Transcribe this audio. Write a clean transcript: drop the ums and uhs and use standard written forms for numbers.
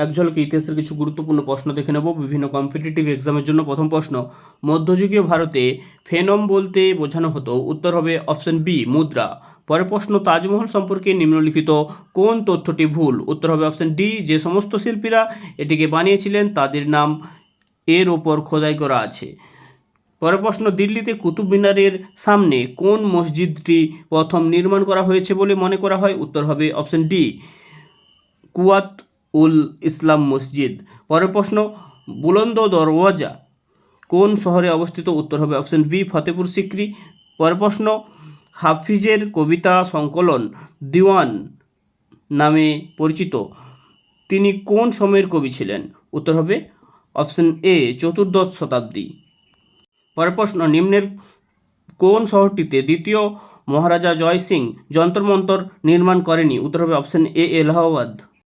এক ঝলকে ইতিহাসের কিছু গুরুত্বপূর্ণ প্রশ্ন দেখে নেব বিভিন্ন কম্পিটিটিভ এক্সামের জন্য। প্রথম প্রশ্ন, মধ্যযুগীয় ভারতে ফেনম বলতে বোঝানো হতো? উত্তর হবে অপশন বি, মুদ্রা। পরের প্রশ্ন, তাজমহল সম্পর্কে নিম্নলিখিত কোন তথ্যটি ভুল? উত্তর হবে অপশন ডি, যে সমস্ত শিল্পীরা এটিকে বানিয়েছিলেন তাদের নাম এর ওপর খোদাই করা আছে। পরের প্রশ্ন, দিল্লিতে কুতুব মিনারের সামনে কোন মসজিদটি প্রথম নির্মাণ করা হয়েছে বলে মনে করা হয়? উত্তর হবে অপশন ডি, কুয়াত উল ইসলাম মসজিদ। পরের প্রশ্ন, বুলন্দ দরওয়াজা কোন শহরে অবস্থিত? উত্তর হবে অপশন বি, ফতেপুর সিক্রি। পরের প্রশ্ন, হাফিজের কবিতা সংকলন দিওয়ান নামে পরিচিত, তিনি কোন সময়ের কবি ছিলেন? উত্তর হবে অপশন এ, চতুর্দশ শতাব্দী। পরের প্রশ্ন, নিম্নের কোন শহরটিতে দ্বিতীয় মহারাজা জয় সিং যন্তর মন্তর নির্মাণ করেনি? উত্তর হবে অপশন এ, এলাহাবাদ।